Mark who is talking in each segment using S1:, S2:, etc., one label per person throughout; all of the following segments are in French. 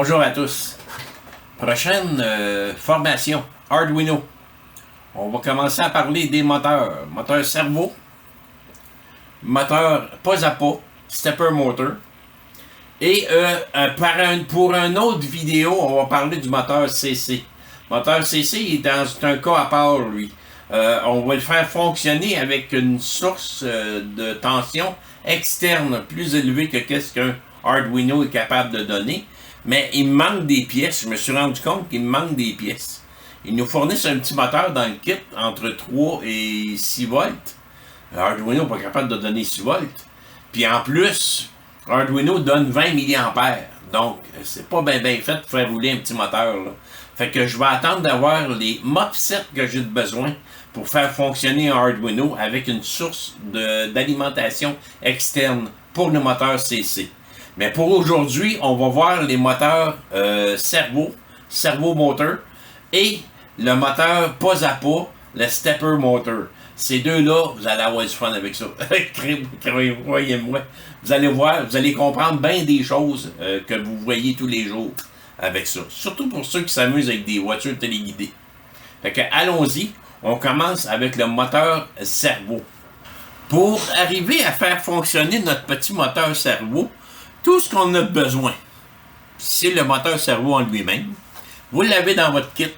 S1: Bonjour à tous. Prochaine formation, Arduino. On va commencer à parler des moteurs. Moteur servo, moteur pas à pas, stepper motor. Et pour une autre vidéo, on va parler du moteur CC. Moteur CC est dans un cas à part, lui. On va le faire fonctionner avec une source de tension externe plus élevée que qu'est-ce qu'un Arduino est capable de donner. Mais il me manque des pièces. Je me suis rendu compte qu'il me manque des pièces. Ils nous fournissent un petit moteur dans le kit entre 3 et 6 volts. Arduino n'est pas capable de donner 6 volts. Puis en plus, Arduino donne 20 mA. Donc, c'est pas bien fait pour faire rouler un petit moteur, là. Fait que je vais attendre d'avoir les MOSFET que j'ai besoin pour faire fonctionner un Arduino avec une source d'alimentation externe pour le moteur CC. Mais pour aujourd'hui, on va voir les moteurs servo motor et le moteur pas à pas, le stepper motor. Ces deux-là, vous allez avoir du fun avec ça. Croyez-moi. Vous allez voir, vous allez comprendre bien des choses que vous voyez tous les jours avec ça. Surtout pour ceux qui s'amusent avec des voitures téléguidées. Fait que allons-y, on commence avec le moteur servo. Pour arriver à faire fonctionner notre petit moteur servo, tout ce qu'on a besoin, c'est le moteur servo en lui-même. Vous l'avez dans votre kit,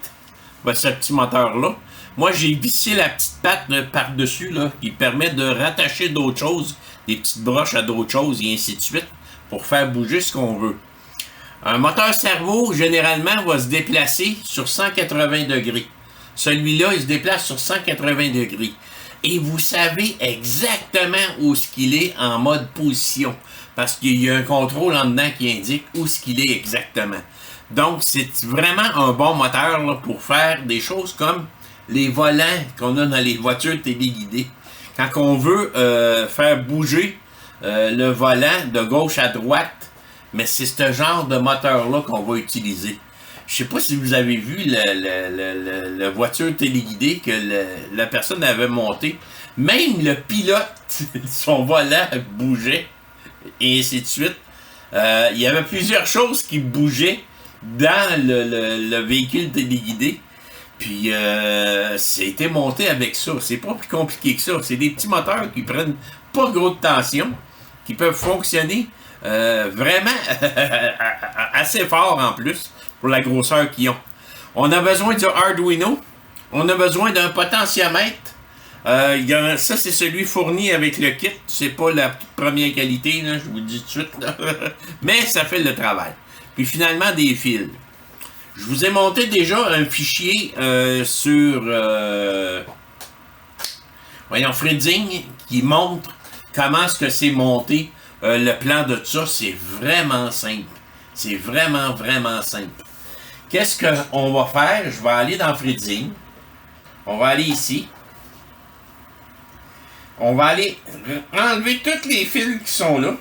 S1: ce petit moteur-là. Moi, j'ai vissé la petite patte par-dessus là, qui permet de rattacher d'autres choses, des petites broches à d'autres choses, et ainsi de suite, pour faire bouger ce qu'on veut. Un moteur servo, généralement, va se déplacer sur 180 degrés. Celui-là, il se déplace sur 180 degrés. Et vous savez exactement où ce qu'il est en mode position. Parce qu'il y a un contrôle en dedans qui indique où ce qu'il est exactement. Donc, c'est vraiment un bon moteur là, pour faire des choses comme les volants qu'on a dans les voitures téléguidées. Quand on veut faire bouger le volant de gauche à droite, mais c'est ce genre de moteur-là qu'on va utiliser. Je sais pas si vous avez vu la voiture téléguidée que la personne avait montée. Même le pilote, son volant bougeait, et ainsi de suite. Il y avait plusieurs choses qui bougeaient dans le véhicule téléguidé. Puis, c'était monté avec ça. C'est pas plus compliqué que ça. C'est des petits moteurs qui prennent pas gros de tension, qui peuvent fonctionner vraiment assez fort en plus pour la grosseur qu'ils ont. On a besoin du Arduino. On a besoin d'un potentiomètre. Ça, c'est celui fourni avec le kit. C'est pas la première qualité, là, je vous le dis tout de suite. Là. Mais ça fait le travail. Puis finalement, des fils. Je vous ai monté déjà un fichier sur Freedzing qui montre comment est-ce que c'est monté. Le plan de ça, c'est vraiment simple. C'est vraiment simple. Qu'est-ce qu'on va faire? Je vais aller dans Freedzing. On va aller ici. On va aller enlever tous les fils qui sont là.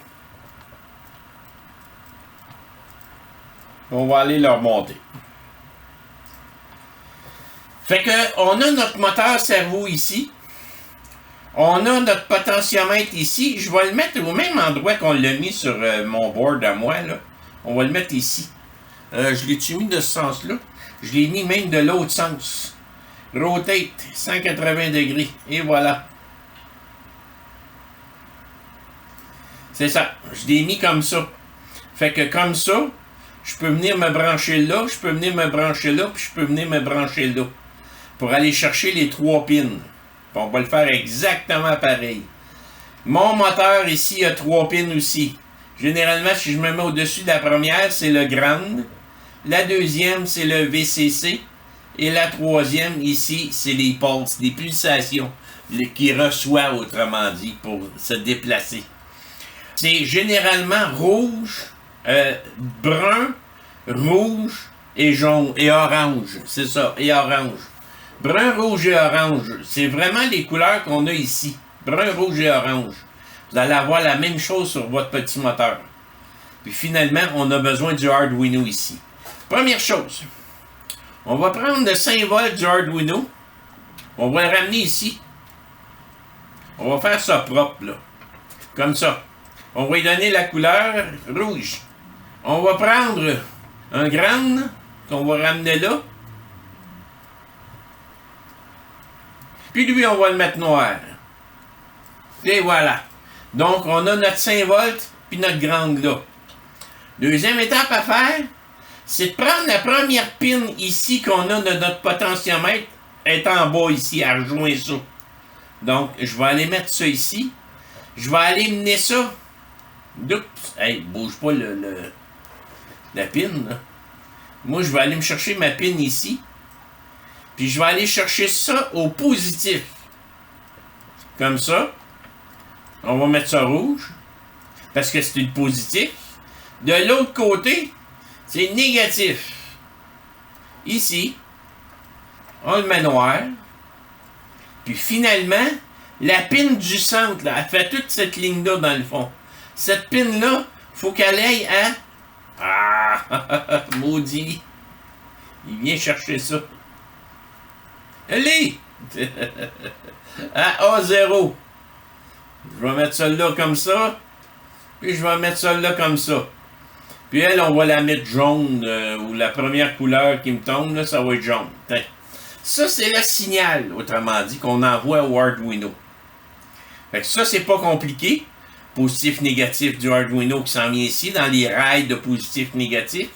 S1: On va aller leur monter. Fait que, on a notre moteur servo ici. On a notre potentiomètre ici. Je vais le mettre au même endroit qu'on l'a mis sur mon board à moi, là. On va le mettre ici. Je l'ai-tu mis de ce sens-là? Je l'ai mis même de l'autre sens. Rotate, 180 degrés. Et voilà. C'est ça. Je l'ai mis comme ça. Fait que comme ça, je peux venir me brancher là, je peux venir me brancher là, puis je peux venir me brancher là. Pour aller chercher les 3 pins. Puis on va le faire exactement pareil. Mon moteur ici a 3 pins aussi. Généralement, si je me mets au-dessus de la première, c'est le ground. La deuxième, c'est le VCC. Et la troisième, ici, c'est les pulses, les pulsations qui reçoit, autrement dit, pour se déplacer. C'est généralement rouge, brun, rouge et jaune et orange. C'est ça, et orange. Brun, rouge et orange. C'est vraiment les couleurs qu'on a ici. Brun, rouge et orange. Vous allez avoir la même chose sur votre petit moteur. Puis finalement, on a besoin du Arduino ici. Première chose, on va prendre le 5 volts du Arduino. On va le ramener ici. On va faire ça propre, là. Comme ça. On va lui donner la couleur rouge. On va prendre un ground qu'on va ramener là. Puis lui, on va le mettre noir. Et voilà. Donc, on a notre 5 volts puis notre ground là. Deuxième étape à faire, c'est de prendre la première pin ici qu'on a de notre potentiomètre, est en bas ici, à rejoindre ça. Donc, je vais aller mettre ça ici. Je vais aller mener ça. Oups! Hey, bouge pas la pin, là. Moi, je vais aller me chercher ma pin ici. Puis je vais aller chercher ça au positif. Comme ça. On va mettre ça rouge. Parce que c'est le positif. De l'autre côté, c'est négatif. Ici. On le met noir. Puis finalement, la pin du centre, là, elle fait toute cette ligne-là dans le fond. Cette pin-là, faut qu'elle aille à... Ah! Maudit! Il vient chercher ça. Allez! À A0. Je vais mettre celle-là comme ça. Puis je vais mettre celle-là comme ça. Puis elle, on va la mettre jaune. Ou la première couleur qui me tombe, là, ça va être jaune. Tiens. Ça, c'est le signal, autrement dit, qu'on envoie au Arduino. Fait que ça, c'est pas compliqué. Positif, négatif du Arduino qui s'en vient ici, dans les rails de positif, négatif.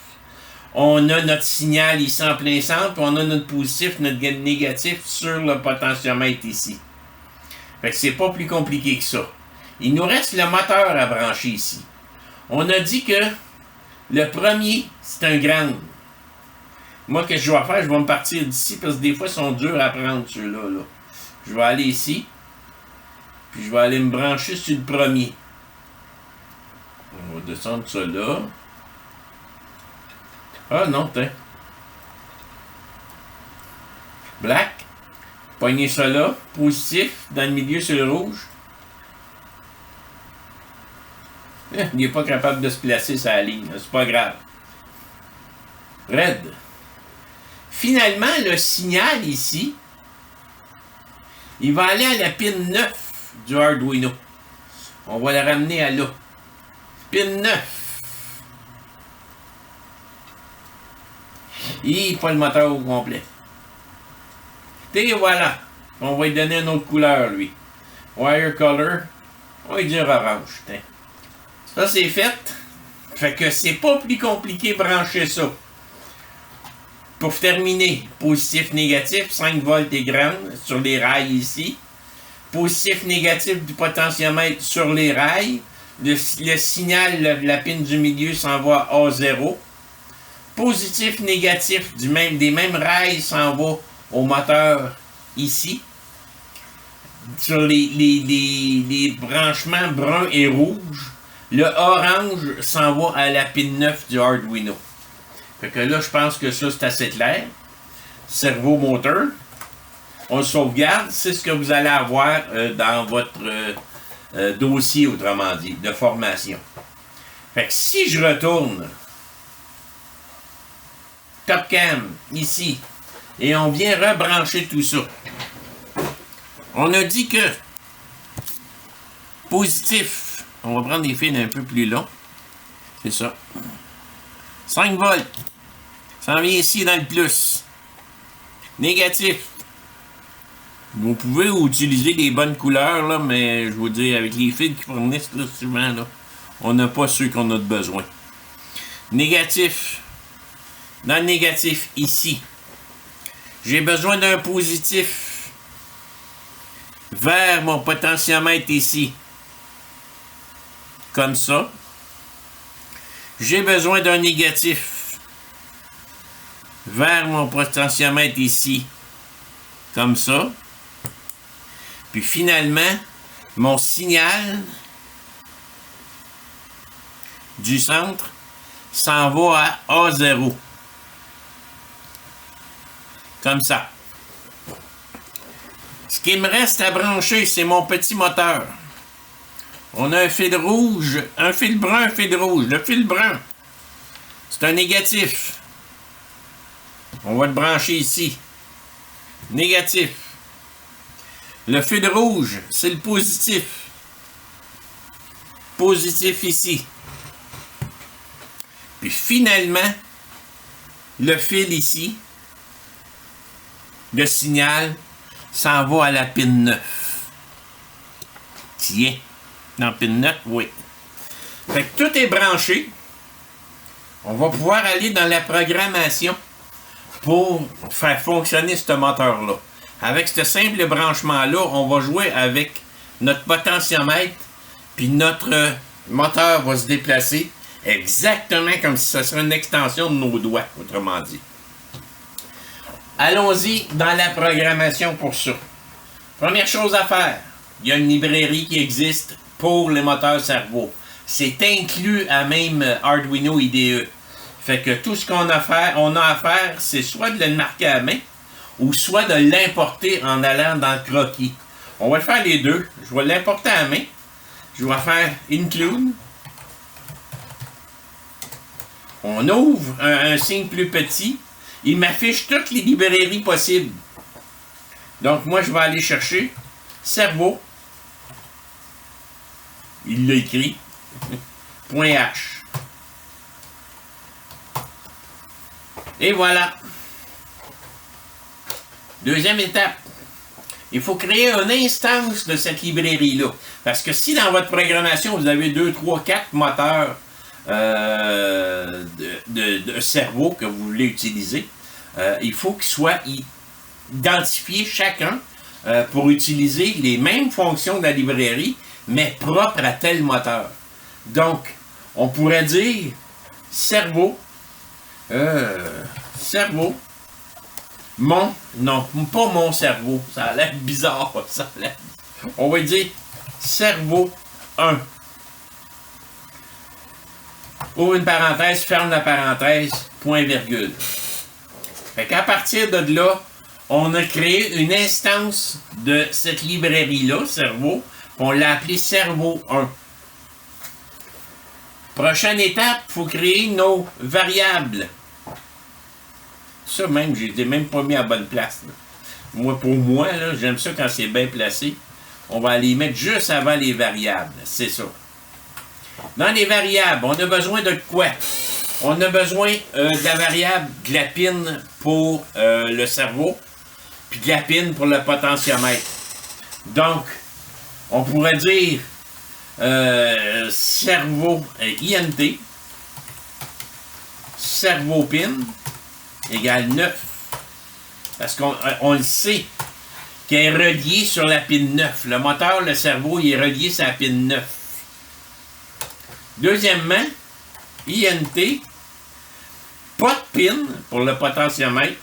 S1: On a notre signal ici en plein centre, puis on a notre positif, notre négatif sur le potentiomètre ici. Fait que c'est pas plus compliqué que ça. Il nous reste le moteur à brancher ici. On a dit que le premier, c'est un ground. Moi, qu'est-ce que je vais faire? Je vais me partir d'ici, parce que des fois, ils sont durs à prendre, ceux-là. Là. Je vais aller ici, puis je vais aller me brancher sur le premier. On va descendre ça là. Ah non, tiens. Black. Pognez ça là. Positif. Dans le milieu, c'est le rouge. Il n'est pas capable de se placer sur la ligne. C'est pas grave. Red. Finalement, le signal ici, il va aller à la pin 9 du Arduino. On va le ramener à là. Pin 9. Et pas le moteur au complet. Et voilà. On va lui donner une autre couleur, lui. Wire color. On va lui dire orange. Tiens. Ça, c'est fait. Fait que c'est pas plus compliqué de brancher ça. Pour terminer, positif, négatif, 5 volts et ground sur les rails ici. Positif, négatif du potentiomètre sur les rails. Le signal, la pin du milieu s'en va à A0. Positif, négatif des mêmes rails s'en va au moteur ici. Sur les branchements bruns et rouges. Le orange s'en va à la pin 9 du Arduino. Fait que là, je pense que ça, c'est assez clair. Cerveau moteur. On le sauvegarde. C'est ce que vous allez avoir dans votre dossier, autrement dit, de formation. Fait que si je retourne Top Cam, ici, et on vient rebrancher tout ça. On a dit que positif, on va prendre des fils un peu plus longs. C'est ça. 5 volts. Ça en vient ici dans le plus. Négatif. Vous pouvez utiliser les bonnes couleurs, là, mais je vous dis, avec les fils qui fournissent, là, souvent, là, on n'a pas ceux qu'on a de besoin. Négatif. Dans le négatif, ici. J'ai besoin d'un positif vers mon potentiomètre ici. Comme ça. J'ai besoin d'un négatif vers mon potentiomètre ici. Comme ça. Puis finalement, mon signal du centre s'en va à A0. Comme ça. Ce qui me reste à brancher, c'est mon petit moteur. On a un fil rouge, un fil brun, un fil rouge. Le fil brun, c'est un négatif. On va le brancher ici. Négatif. Le fil rouge, c'est le positif. Positif ici. Puis finalement, le fil ici, le signal, s'en va à la pin 9. Tiens, dans pin 9, oui. Fait que tout est branché. On va pouvoir aller dans la programmation pour faire fonctionner ce moteur-là. Avec ce simple branchement-là, on va jouer avec notre potentiomètre, puis notre moteur va se déplacer exactement comme si ce serait une extension de nos doigts, autrement dit. Allons-y dans la programmation pour ça. Première chose à faire, il y a une librairie qui existe pour les moteurs cerveau. C'est inclus à même Arduino IDE. Fait que tout ce qu'on a à faire, c'est soit de le marquer à main, ou soit de l'importer en allant dans le croquis. On va le faire les deux. Je vais l'importer à main. Je vais faire Include. On ouvre un signe plus petit. Il m'affiche toutes les librairies possibles. Donc, moi, je vais aller chercher cerveau. Il l'a écrit. .h. Et voilà. Deuxième étape. Il faut créer une instance de cette librairie-là. Parce que si dans votre programmation, vous avez 2, 3, 4 moteurs de cerveau que vous voulez utiliser, il faut qu'ils soient identifiés chacun pour utiliser les mêmes fonctions de la librairie, mais propres à tel moteur. Donc, on pourrait dire cerveau, non, pas mon cerveau, ça a l'air bizarre, on va dire cerveau 1. Ouvre une parenthèse, ferme la parenthèse, point virgule. Fait qu'à partir de là, on a créé une instance de cette librairie-là, cerveau, on l'a appelé cerveau 1. Prochaine étape, il faut créer nos variables. Ça même, j'étais même pas mis à bonne place. Là. Pour moi, j'aime ça quand c'est bien placé. On va les mettre juste avant les variables. C'est ça. Dans les variables, on a besoin de quoi? On a besoin de la variable de la pin pour le cerveau, puis de la pin pour le potentiomètre. Donc, on pourrait dire cerveau INT, cerveau pin, égale 9. Parce qu'on le sait qu'elle est reliée sur la pin 9. Le moteur, le cerveau, il est relié sur la pin 9. Deuxièmement, INT, pas de pin pour le potentiomètre,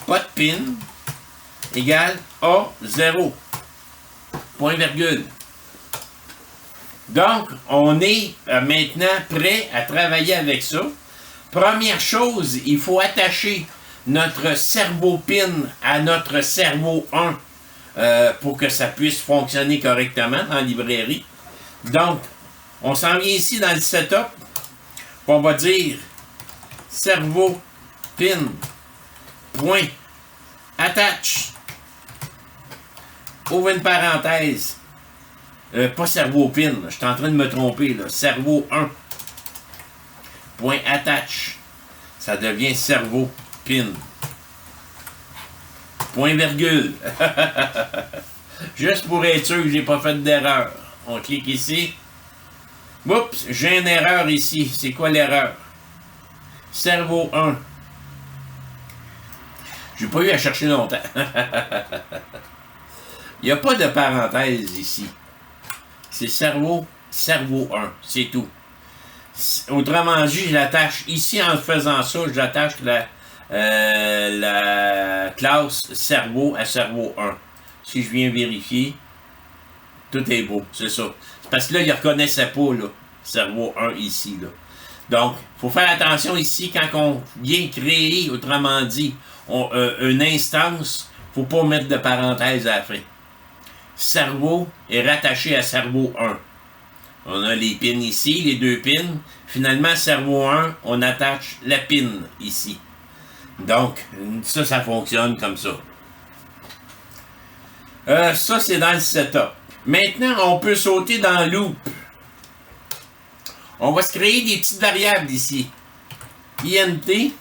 S1: pas de pin, égale A0. Point virgule. Donc, on est maintenant prêt à travailler avec ça. Première chose, il faut attacher notre cerveau pin à notre cerveau 1 pour que ça puisse fonctionner correctement dans la librairie. Donc, on s'en vient ici dans le setup. On va dire cerveau pin point attach. Ouvre une parenthèse. Pas cerveau pin, je suis en train de me tromper. Là. Cerveau 1. Point attach. Ça devient cerveau pin. Point virgule. Juste pour être sûr que j'ai pas fait d'erreur. On clique ici. Oups, j'ai une erreur ici. C'est quoi l'erreur? Cerveau 1. J'ai pas eu à chercher longtemps. Il n'y a pas de parenthèse ici. C'est cerveau 1. C'est tout. Autrement dit, je l'attache ici en faisant ça, j'attache la classe cerveau à cerveau 1. Si je viens vérifier, tout est beau, c'est ça. Parce que là, il ne reconnaissait pas, là, cerveau 1 ici, là. Donc, il faut faire attention ici, quand on vient créer, autrement dit, une instance, il ne faut pas mettre de parenthèse à la fin. Cerveau est rattaché à cerveau 1. On a les pins ici, les deux pins. Finalement, cerveau 1, on attache la pin ici. Donc, ça fonctionne comme ça. Ça, c'est dans le setup. Maintenant, on peut sauter dans loop. On va se créer des petites variables ici. INT,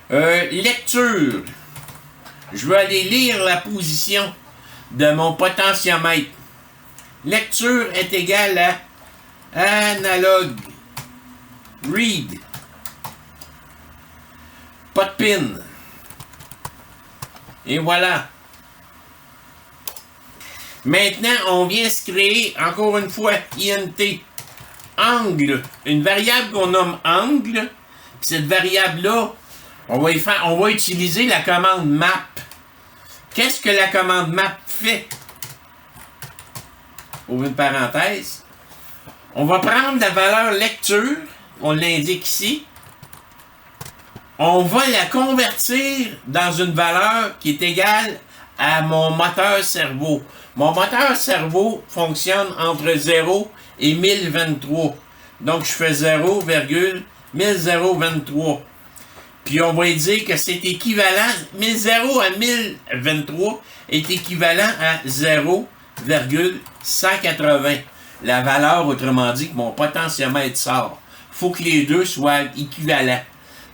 S1: Lecture. Je veux aller lire la position de mon potentiomètre. Lecture est égale à analogue. Read. Pas de pin. Et voilà. Maintenant, on vient se créer, encore une fois, INT. Angle. Une variable qu'on nomme angle. Cette variable-là, on va utiliser la commande map. Qu'est-ce que la commande map fait? Ouvre une parenthèse. On va prendre la valeur lecture, on l'indique ici. On va la convertir dans une valeur qui est égale à mon moteur cerveau. Mon moteur cerveau fonctionne entre 0 et 1023. Donc, je fais 0,1023. Puis, on va dire que c'est équivalent, 0 à 1023 est équivalent à 0,180. La valeur, autrement dit, que mon potentiomètre sort. Il faut que les deux soient équivalents.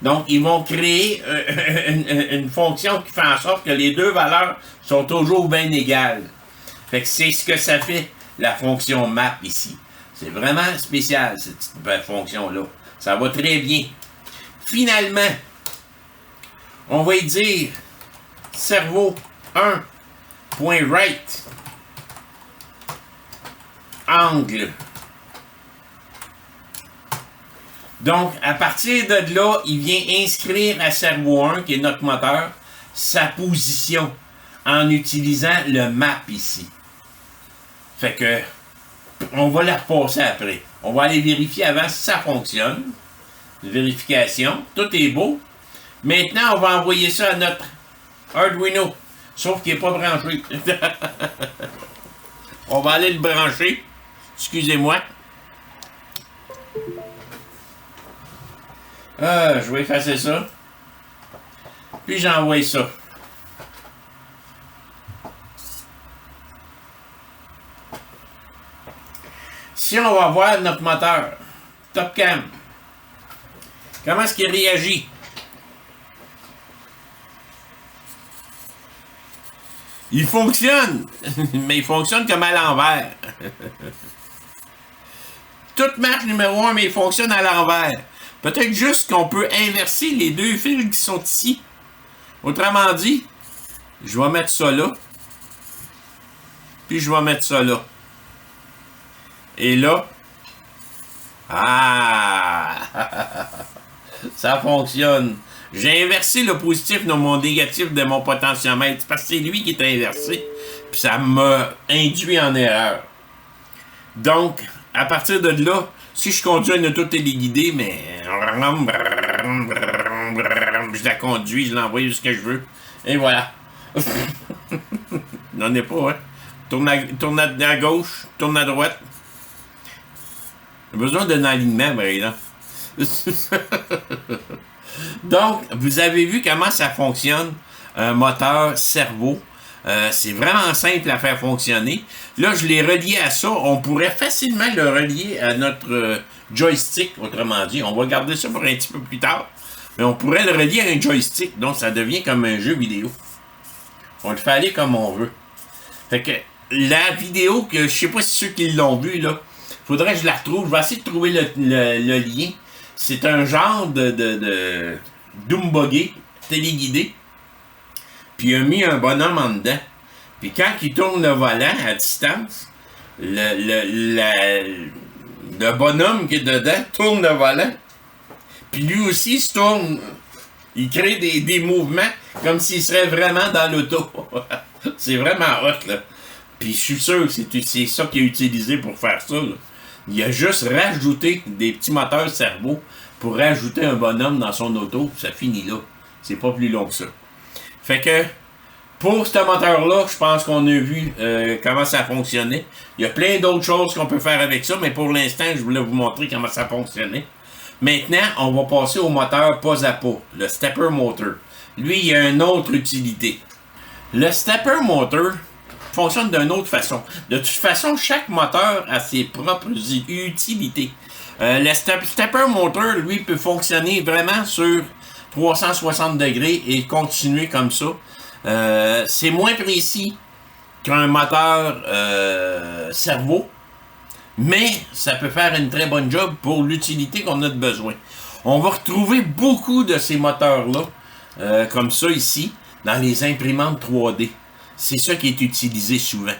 S1: Donc, ils vont créer une fonction qui fait en sorte que les deux valeurs sont toujours bien égales. Fait que c'est ce que ça fait, la fonction map ici. C'est vraiment spécial, cette petite fonction-là. Ça va très bien. Finalement, on va y dire cerveau 1.write angle. Donc, à partir de là, il vient inscrire à cerveau 1, qui est notre moteur, sa position en utilisant le map ici. Fait que, on va la repasser après. On va aller vérifier avant si ça fonctionne. Vérification. Tout est beau. Maintenant, on va envoyer ça à notre Arduino. Sauf qu'il n'est pas branché. On va aller le brancher. Excusez-moi. Je vais effacer ça. Puis j'envoie ça. Si on va voir notre moteur, TopCam, comment est-ce qu'il réagit? Il fonctionne, mais il fonctionne comme à l'envers. Tout marche numéro 1, mais il fonctionne à l'envers. Peut-être juste qu'on peut inverser les deux fils qui sont ici. Autrement dit, je vais mettre ça là. Puis je vais mettre ça là. Et là, ça fonctionne. J'ai inversé le positif dans mon négatif de mon potentiomètre parce que c'est lui qui est inversé. Puis ça m'a induit en erreur. Donc, à partir de là, si je conduis une auto téléguidée, mais je la conduis, je l'envoie jusqu'à ce que je veux. Et voilà. N'en est pas, hein? Tourne à gauche, tourne à droite. J'ai besoin d'un alignement, là. Donc, vous avez vu comment ça fonctionne, un moteur cerveau. C'est vraiment simple à faire fonctionner. Là, je l'ai relié à ça. On pourrait facilement le relier à notre joystick, autrement dit. On va garder ça pour un petit peu plus tard. Mais on pourrait le relier à un joystick. Donc, ça devient comme un jeu vidéo. On le fait aller comme on veut. Fait que la vidéo, que je sais pas si ceux qui l'ont vu, là, faudrait que je la retrouve. Je vais essayer de trouver le lien. C'est un genre de Doombuggy téléguidé. Puis il a mis un bonhomme en dedans. Puis quand il tourne le volant à distance, le bonhomme qui est dedans tourne le volant. Puis lui aussi se tourne. Il crée des mouvements comme s'il serait vraiment dans l'auto. C'est vraiment hot, là. Puis je suis sûr que c'est ça qu'il a utilisé pour faire ça, là. Il a juste rajouté des petits moteurs cerveau pour rajouter un bonhomme dans son auto. Ça finit là. C'est pas plus long que ça. Fait que, pour ce moteur-là, je pense qu'on a vu comment ça fonctionnait. Il y a plein d'autres choses qu'on peut faire avec ça, mais pour l'instant, je voulais vous montrer comment ça fonctionnait. Maintenant, on va passer au moteur pas à pas, le Stepper Motor. Lui, il a une autre utilité. Le Stepper Motor fonctionne d'une autre façon. De toute façon, chaque moteur a ses propres utilités. Le Stepper Motor, lui, peut fonctionner vraiment sur 360 degrés et continuer comme ça. C'est moins précis qu'un moteur servo, mais ça peut faire une très bonne job pour l'utilité qu'on a de besoin. On va retrouver beaucoup de ces moteurs-là, comme ça ici, dans les imprimantes 3D. C'est ça qui est utilisé souvent.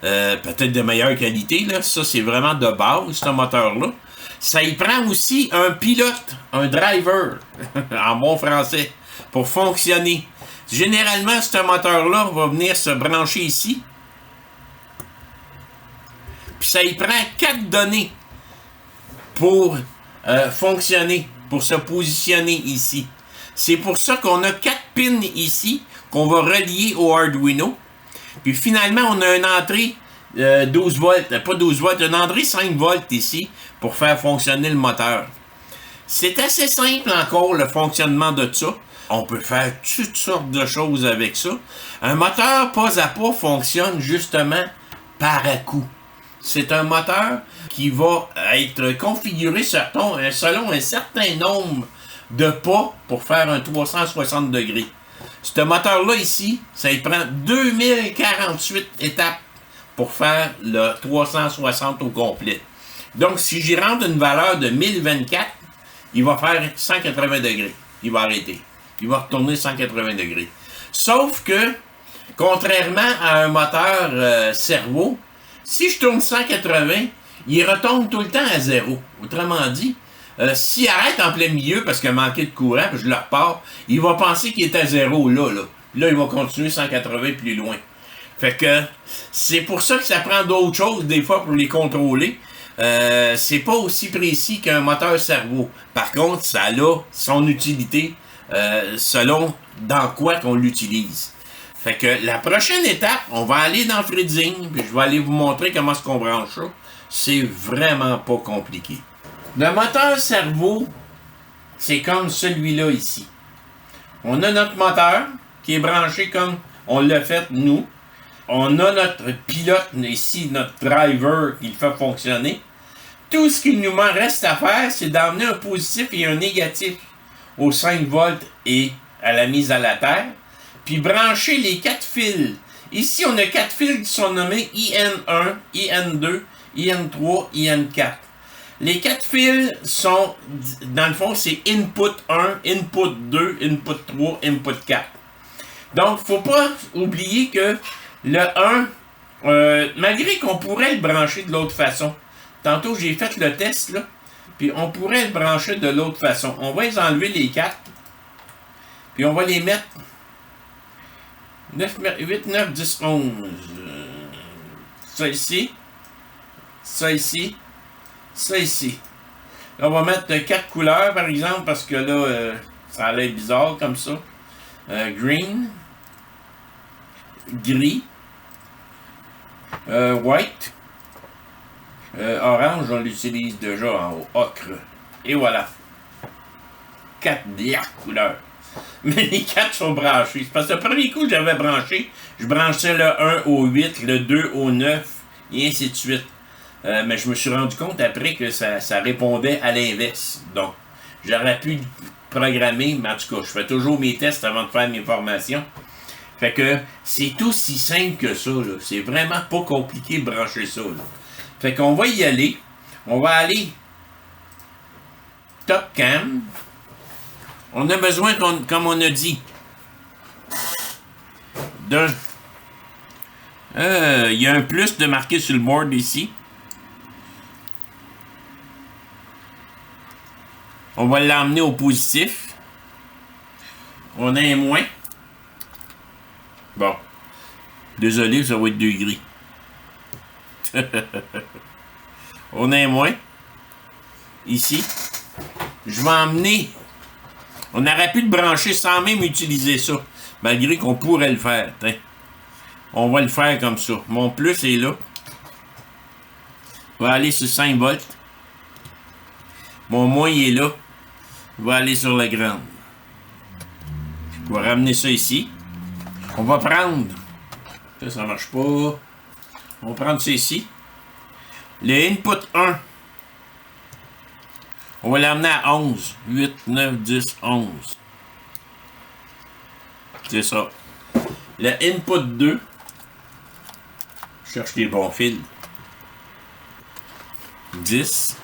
S1: Peut-être de meilleure qualité, là. Ça, c'est vraiment de base, ce moteur-là. Ça y prend aussi un pilote, un driver, en bon français, pour fonctionner. Généralement, ce moteur-là va venir se brancher ici. Puis ça y prend 4 données pour fonctionner, pour se positionner ici. C'est pour ça qu'on a 4 pins ici qu'on va relier au Arduino. Puis finalement, on a une entrée 12 volts, pas 12 volts, une entrée 5 volts ici pour faire fonctionner le moteur. C'est assez simple encore le fonctionnement de ça. On peut faire toutes sortes de choses avec ça. Un moteur pas à pas fonctionne justement par à-coup. C'est un moteur qui va être configuré selon un certain nombre de pas pour faire un 360 degrés. Ce moteur-là ici, ça y prend 2048 étapes pour faire le 360 au complet. Donc, si j'y rentre une valeur de 1024, il va faire 180 degrés. Il va arrêter. Il va retourner 180 degrés. Sauf que, contrairement à un moteur servo, si je tourne 180, il retombe tout le temps à zéro. Autrement dit, s'il arrête en plein milieu parce qu'il a manqué de courant, puis je le repars, il va penser qu'il est à zéro là. Là, il va continuer 180 plus loin. Fait que c'est pour ça que ça prend d'autres choses des fois pour les contrôler. C'est pas aussi précis qu'un moteur servo. Par contre, ça a son utilité selon dans quoi qu'on l'utilise. Fait que la prochaine étape, on va aller dans Fritzing, puis je vais aller vous montrer comment est-ce qu'on branche ça. C'est vraiment pas compliqué. Le moteur servo, c'est comme celui-là ici. On a notre moteur qui est branché comme on l'a fait nous. On a notre pilote ici, notre driver qui le fait fonctionner. Tout ce qu'il nous reste à faire, c'est d'emmener un positif et un négatif aux 5 volts et à la mise à la terre, puis brancher les 4 fils. Ici, on a 4 fils qui sont nommés IN1, IN2, IN3, IN4. Les 4 fils sont, dans le fond, c'est input 1, input 2, input 3, input 4. Donc, faut pas oublier que le 1, malgré qu'on pourrait le brancher de l'autre façon, tantôt j'ai fait le test, là, puis on pourrait le brancher de l'autre façon. On va les enlever les 4, puis on va les mettre 9, 8, 9, 10, 11. Ça ici, ça ici, ça ici. Là, on va mettre 4 couleurs, par exemple, parce que là, ça a l'air bizarre comme ça. Green, gris, white, orange, on l'utilise déjà en haut, ocre. Et voilà. 4 couleurs. Mais les 4 sont branchés. C'est parce que le premier coup que j'avais branché, je branchais le 1 au 8, le 2 au 9, et ainsi de suite. Mais je me suis rendu compte après que ça répondait à l'inverse. Donc, j'aurais pu programmer, mais en tout cas, je fais toujours mes tests avant de faire mes formations. Fait que c'est aussi simple que ça, là. C'est vraiment pas compliqué de brancher ça, là. Fait qu'on va y aller. On va aller top cam. On a besoin, comme on a dit, d'un... Il y a un plus de marqué sur le board ici. On va l'emmener au positif. On a un moins. Bon. Désolé, ça va être 2 gris. On a un moins. Ici. Je vais emmener... On aurait pu le brancher sans même utiliser ça. Malgré qu'on pourrait le faire. T'in. On va le faire comme ça. Mon plus est là. On va aller sur 5 volts. Mon moins il est là. On va aller sur la grande. On va ramener ça ici. On va prendre... Ça marche pas. On va prendre ça ici. Le input 1. On va l'amener à 11. 8, 9, 10, 11. C'est ça. Le input 2. Je cherche les bons fils. 10.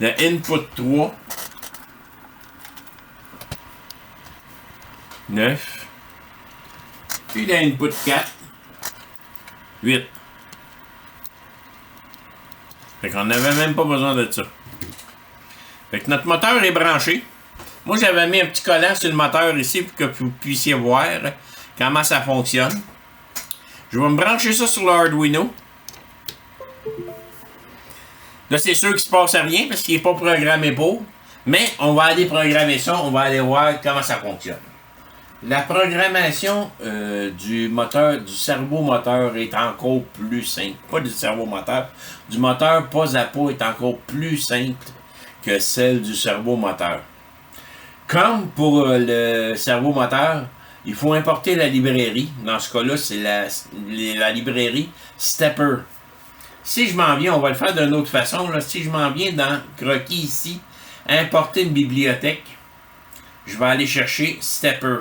S1: Le input 3. 9. Puis le input 4. 8. Fait qu'on n'avait même pas besoin de ça. Fait que notre moteur est branché. Moi, j'avais mis un petit collant sur le moteur ici pour que vous puissiez voir comment ça fonctionne. Je vais me brancher ça sur l'Arduino. Là, c'est sûr qu'il ne se passe rien parce qu'il n'est pas programmé pour. Mais on va aller programmer ça. On va aller voir comment ça fonctionne. La programmation du moteur, du servomoteur est encore plus simple. Pas du servomoteur. Du moteur pas à pas est encore plus simple que celle du servomoteur. Comme pour le servomoteur, il faut importer la librairie. Dans ce cas-là, c'est la librairie Stepper. Si je m'en viens, on va le faire d'une autre façon. Là. Si je m'en viens dans Croquis ici, importer une bibliothèque, je vais aller chercher Stepper.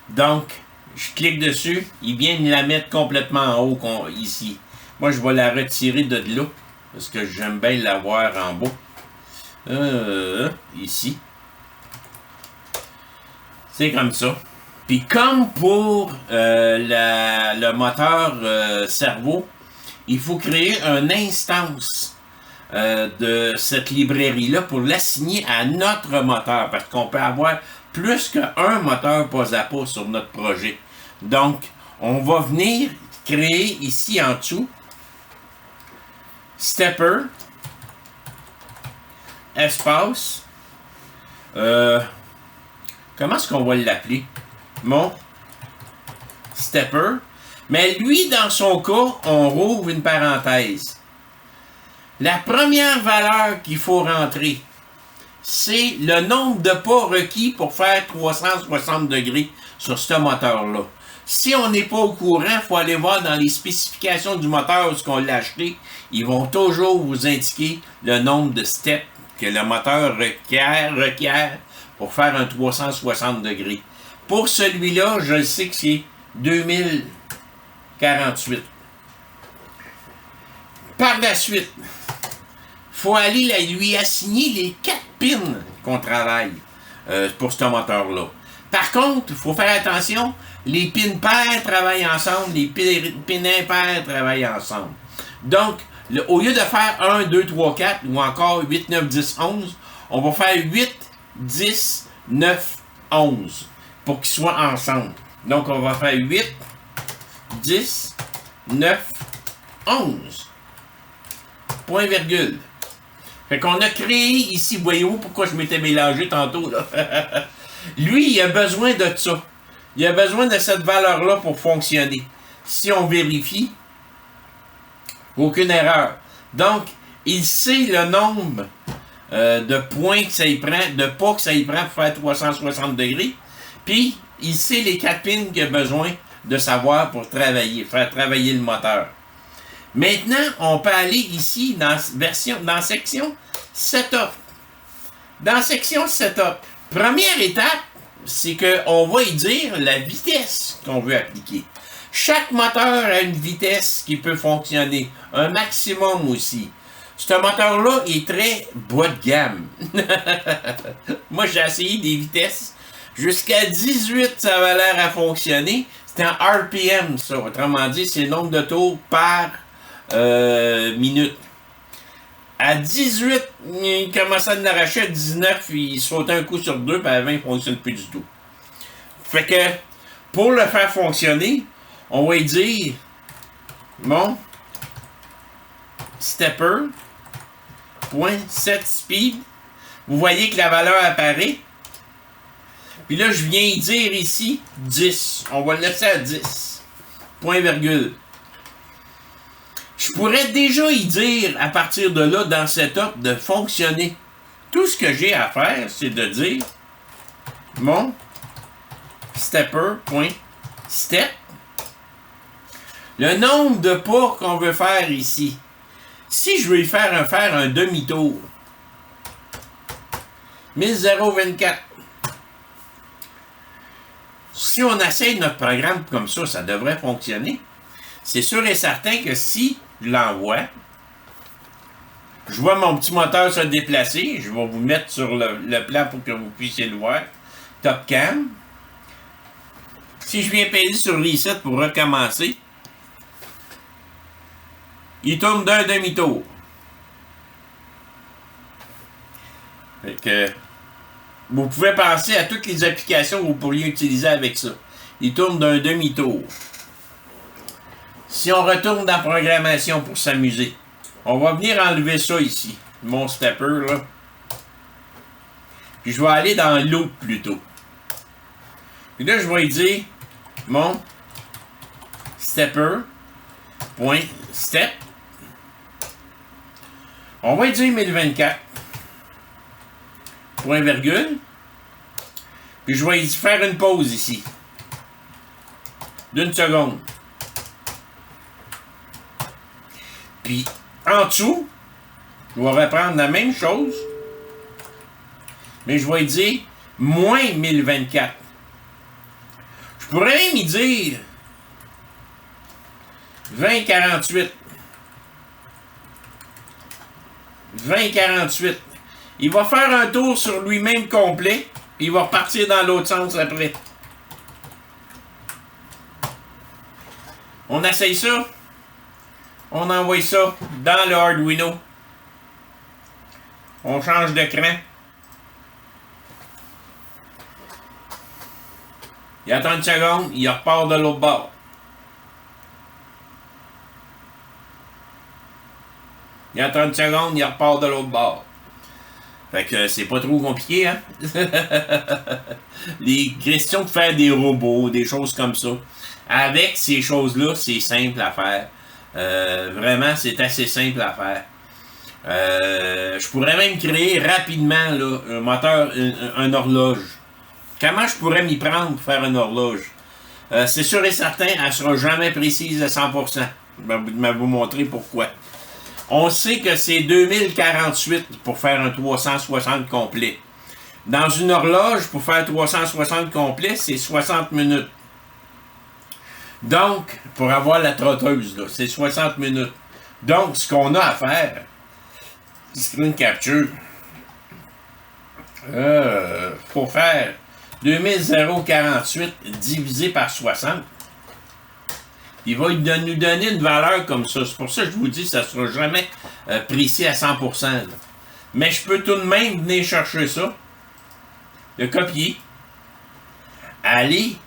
S1: Donc, je clique dessus, il vient me la mettre complètement en haut ici. Moi, je vais la retirer de là, parce que j'aime bien l'avoir en bas. Ici. C'est comme ça. Puis comme pour le moteur cerveau, il faut créer une instance de cette librairie-là pour l'assigner à notre moteur, parce qu'on peut avoir plus qu'un moteur pas à pas sur notre projet. Donc, on va venir créer ici en dessous Stepper espace comment est-ce qu'on va l'appeler? Mon Stepper. Mais lui, dans son cas, on rouvre une parenthèse. La première valeur qu'il faut rentrer, c'est le nombre de pas requis pour faire 360 degrés sur ce moteur-là. Si on n'est pas au courant, il faut aller voir dans les spécifications du moteur où on l'a acheté. Ils vont toujours vous indiquer le nombre de steps que le moteur requiert pour faire un 360 degrés. Pour celui-là, je sais que c'est 2048. Par la suite, il faut aller lui assigner les 4 pins qu'on travaille pour ce moteur-là. Par contre, il faut faire attention, les pins pairs travaillent ensemble, les pins impairs travaillent ensemble. Donc, au lieu de faire 1, 2, 3, 4 ou encore 8, 9, 10, 11, on va faire 8, 10, 9, 11 pour qu'ils soient ensemble. Donc, on va faire 8, 10, 9, 11. Point virgule. Fait qu'on a créé ici, voyez-vous pourquoi je m'étais mélangé tantôt, là. Lui, il a besoin de ça. Il a besoin de cette valeur-là pour fonctionner. Si on vérifie, aucune erreur. Donc, il sait le nombre de points que ça y prend, de pas que ça y prend pour faire 360 degrés. Puis, il sait les 4 pins qu'il a besoin de savoir pour travailler, faire travailler le moteur. Maintenant, on peut aller ici dans section Setup. Dans section Setup, première étape, c'est qu'on va y dire la vitesse qu'on veut appliquer. Chaque moteur a une vitesse qui peut fonctionner, un maximum aussi. Ce moteur-là est très bas de gamme. Moi, j'ai essayé des vitesses. Jusqu'à 18, ça avait l'air à fonctionner. C'est en RPM, ça. Autrement dit, c'est le nombre de tours par minute. À 18, il commençait à en arracher. À 19, il sautait un coup sur 2, puis à 20, il ne fonctionne plus du tout. Fait que, pour le faire fonctionner, on va y dire mon stepper .set speed. Vous voyez que la valeur apparaît. Puis là, je viens y dire ici 10. On va le laisser à 10. Point virgule. Je pourrais déjà y dire, à partir de là, dans Setup, de fonctionner. Tout ce que j'ai à faire, c'est de dire mon stepper.step. Le nombre de pas qu'on veut faire ici. Si je veux y faire un demi-tour, 1024. si on essaye notre programme comme ça devrait fonctionner. C'est sûr et certain que si je l'envoie, je vois mon petit moteur se déplacer. Je vais vous mettre sur le plan pour que vous puissiez le voir. Top Cam. Si je viens payer sur Reset pour recommencer, il tourne d'un demi-tour. Fait que vous pouvez penser à toutes les applications que vous pourriez utiliser avec ça. Il tourne d'un demi-tour. Si on retourne dans la programmation pour s'amuser, on va venir enlever ça ici, mon stepper là. Puis je vais aller dans Loop plutôt. Puis là, je vais dire mon stepper.step. On va dire 1024. Point virgule. Puis je vais faire une pause ici. D'une seconde. Puis en dessous, je vais reprendre la même chose. Mais je vais dire moins 1024. Je pourrais même y dire 2048. 2048. Il va faire un tour sur lui-même complet, puis il va repartir dans l'autre sens après. On essaye ça. On envoie ça dans le Arduino. On change d'écran. Il attend une seconde, il repart de l'autre bord. Il attend une seconde, il repart de l'autre bord. Fait que c'est pas trop compliqué, hein? Les questions de faire des robots, des choses comme ça. Avec ces choses-là, c'est simple à faire. Vraiment, c'est assez simple à faire. Je pourrais même créer rapidement là, un moteur, un horloge. Comment je pourrais m'y prendre pour faire une horloge? C'est sûr et certain, elle ne sera jamais précise à 100%. Je vais vous montrer pourquoi. On sait que c'est 2048 pour faire un 360 complet. Dans une horloge, pour faire 360 complet, c'est 60 minutes. Donc, pour avoir la trotteuse, là, c'est 60 minutes. Donc, ce qu'on a à faire, screen capture, pour faire 2048 divisé par 60, il va nous donner une valeur comme ça. C'est pour ça que je vous dis que ça ne sera jamais précis à 100%. Là. Mais je peux tout de même venir chercher ça, le copier, aller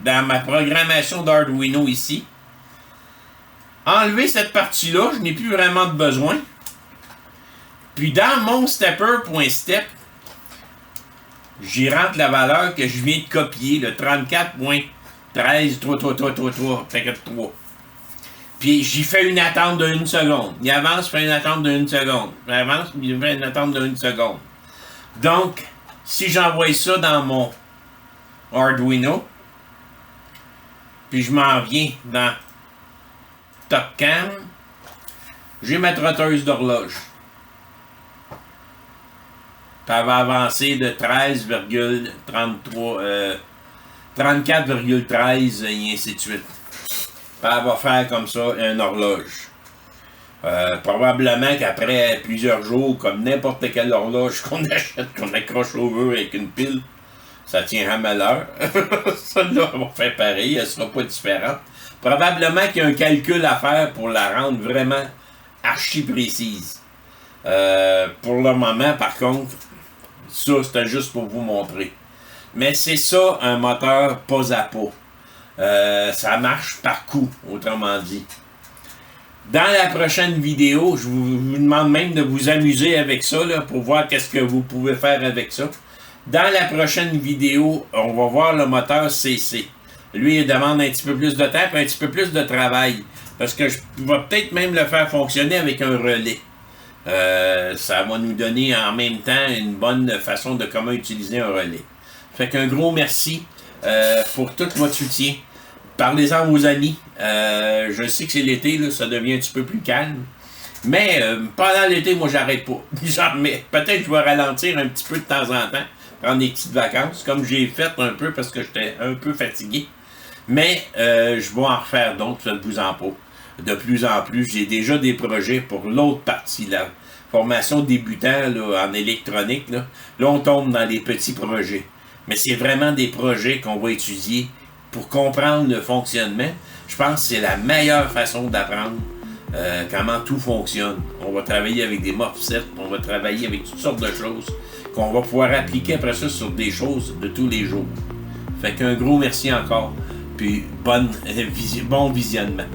S1: dans ma programmation d'Arduino ici, enlever cette partie-là, je n'ai plus vraiment de besoin. Puis dans mon stepper.step, j'y rentre la valeur que je viens de copier, le 34.133333. Puis j'y fais une attente de 1 seconde. Il avance, fait une attente de 1 seconde. Il avance, il fait une attente de 1 seconde. Donc, si j'envoie ça dans mon Arduino, puis je m'en viens dans Top Cam, j'ai ma trotteuse d'horloge. Puis elle va avancer de 34,13 et ainsi de suite. Puis elle va faire comme ça une horloge. Probablement qu'après plusieurs jours, comme n'importe quelle horloge qu'on achète, qu'on accroche au mur avec une pile, ça tient à l'heure. Celle-là va faire pareil, elle ne sera pas différente. Probablement qu'il y a un calcul à faire pour la rendre vraiment archi précise. Pour le moment, par contre, ça, c'était juste pour vous montrer. Mais c'est ça, un moteur pas à pas. Ça marche par coup, autrement dit. Dans la prochaine vidéo, je vous demande même de vous amuser avec ça, là, pour voir qu'est-ce que vous pouvez faire avec ça. Dans la prochaine vidéo, on va voir le moteur CC. Lui, il demande un petit peu plus de temps et un petit peu plus de travail. Parce que je vais peut-être même le faire fonctionner avec un relais. Ça va nous donner en même temps une bonne façon de comment utiliser un relais. Fait qu'un gros merci pour tout votre soutien. Parlez-en à vos amis. Je sais que c'est l'été, là, ça devient un petit peu plus calme. Mais pendant l'été, moi, j'arrête pas. Peut-être que je vais ralentir un petit peu de temps en temps. prendre des petites vacances, comme j'ai fait un peu parce que j'étais un peu fatigué. Mais je vais en refaire d'autres, faites-vous en pas. De plus en plus, j'ai déjà des projets pour l'autre partie, la formation débutant là, en électronique. Là, on tombe dans les petits projets. Mais c'est vraiment des projets qu'on va étudier pour comprendre le fonctionnement. Je pense que c'est la meilleure façon d'apprendre comment tout fonctionne. On va travailler avec des morphsets, on va travailler avec toutes sortes de choses qu'on va pouvoir appliquer après ça sur des choses de tous les jours. Fait qu'un gros merci encore, puis bon visionnement.